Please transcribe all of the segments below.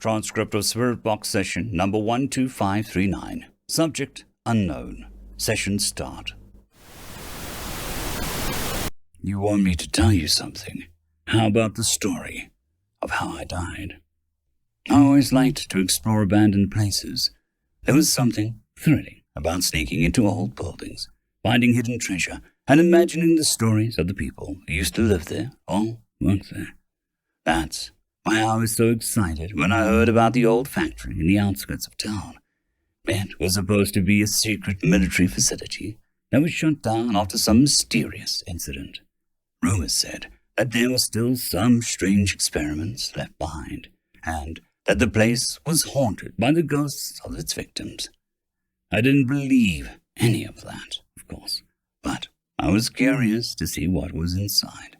Transcript of Spirit Box Session number 12539. Subject unknown. Session start. You want me to tell you something? How about the story of how I died? I always liked to explore abandoned places. There was something thrilling about sneaking into old buildings, finding hidden treasure, and imagining the stories of the people who used to live there or work there. That's why I was so excited when I heard about the old factory in the outskirts of town. It was supposed to be a secret military facility that was shut down after some mysterious incident. Rumors said that there were still some strange experiments left behind, and that the place was haunted by the ghosts of its victims. I didn't believe any of that, of course, but I was curious to see what was inside.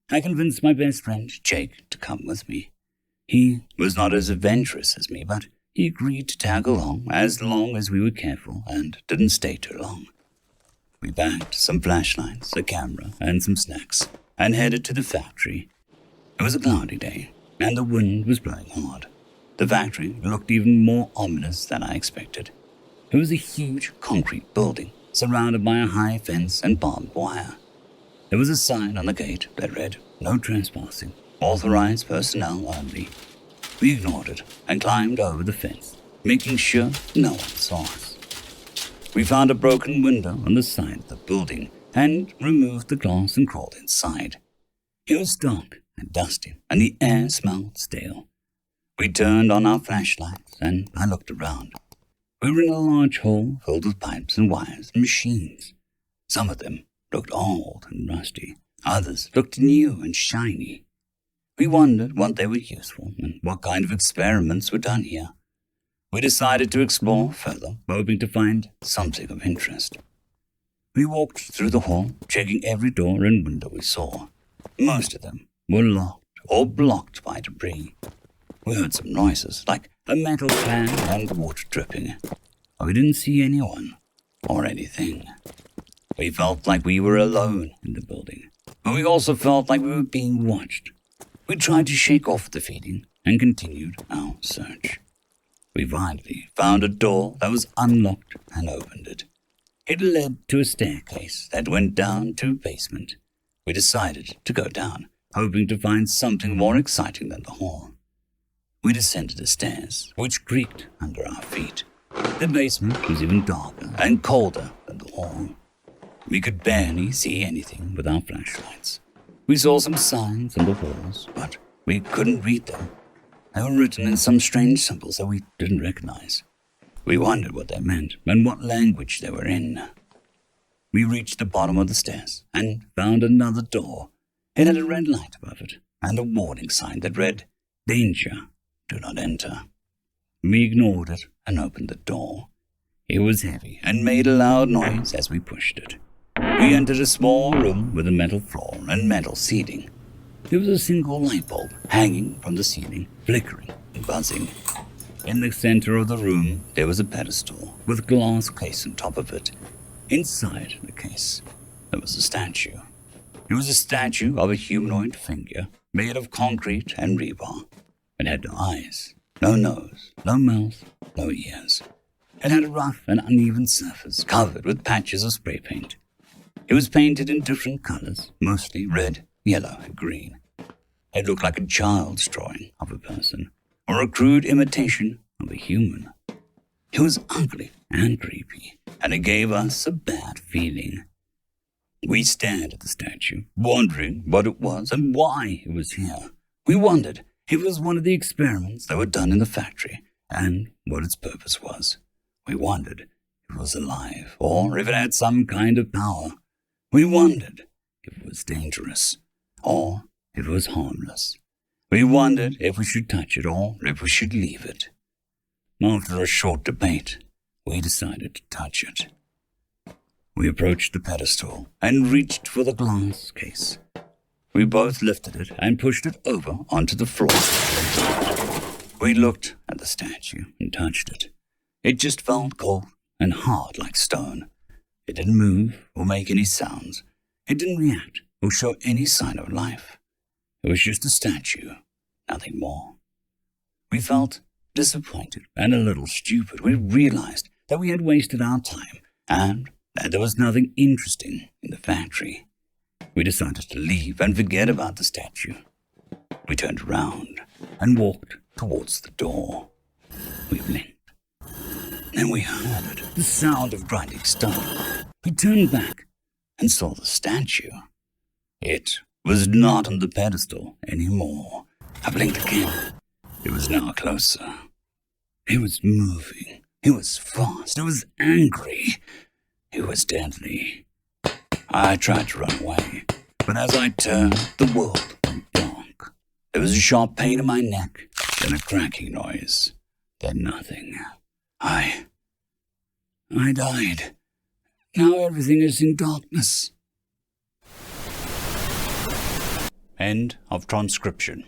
I convinced my best friend, Jake, to come with me. He was not as adventurous as me, but he agreed to tag along as long as we were careful and didn't stay too long. We bagged some flashlights, a camera, and some snacks, and headed to the factory. It was a cloudy day, and the wind was blowing hard. The factory looked even more ominous than I expected. It was a huge concrete building, surrounded by a high fence and barbed wire. There was a sign on the gate that read, "No trespassing, authorized personnel only." We ignored it and climbed over the fence, making sure no one saw us. We found a broken window on the side of the building and removed the glass and crawled inside. It was dark and dusty, and the air smelled stale. We turned on our flashlights and I looked around. We were in a large hall filled with pipes and wires and machines. Some of them looked old and rusty. Others looked new and shiny. We wondered what they were used for and what kind of experiments were done here. We decided to explore further, hoping to find something of interest. We walked through the hall, checking every door and window we saw. Most of them were locked or blocked by debris. We heard some noises, like a metal fan and water dripping. But we didn't see anyone or anything. We felt like we were alone in the building, but we also felt like we were being watched. We tried to shake off the feeling and continued our search. We finally found a door that was unlocked and opened it. It led to a staircase that went down to a basement. We decided to go down, hoping to find something more exciting than the hall. We descended the stairs, which creaked under our feet. The basement was even darker and colder than the hall. We could barely see anything with our flashlights. We saw some signs on the walls, but we couldn't read them. They were written in some strange symbols that we didn't recognize. We wondered what they meant and what language they were in. We reached the bottom of the stairs and found another door. It had a red light above it and a warning sign that read, "Danger, do not enter." We ignored it and opened the door. It was heavy and made a loud noise as we pushed it. We entered a small room with a metal floor and metal ceiling. There was a single light bulb hanging from the ceiling, flickering and buzzing. In the center of the room, there was a pedestal with a glass case on top of it. Inside the case, there was a statue. It was a statue of a humanoid figure made of concrete and rebar. It had no eyes, no nose, no mouth, no ears. It had a rough and uneven surface covered with patches of spray paint. It was painted in different colors, mostly red, yellow, and green. It looked like a child's drawing of a person, or a crude imitation of a human. It was ugly and creepy, and it gave us a bad feeling. We stared at the statue, wondering what it was and why it was here. We wondered if it was one of the experiments that were done in the factory, and what its purpose was. We wondered if it was alive, or if it had some kind of power. We wondered if it was dangerous, or if it was harmless. We wondered if we should touch it, or if we should leave it. After a short debate, we decided to touch it. We approached the pedestal and reached for the glass case. We both lifted it and pushed it over onto the floor. We looked at the statue and touched it. It just felt cold and hard like stone. It didn't move or make any sounds. It didn't react or show any sign of life. It was just a statue, nothing more. We felt disappointed and a little stupid. We realized that we had wasted our time and that there was nothing interesting in the factory. We decided to leave and forget about the statue. We turned around and walked towards the door. We blinked. Then we heard the sound of grinding stone. We turned back and saw the statue. It was not on the pedestal anymore. I blinked again. It was now closer. It was moving. It was fast. It was angry. It was deadly. I tried to run away, but as I turned, the world went dark. There was a sharp pain in my neck, then a cracking noise, then nothing. I died. Now everything is in darkness. End of transcription.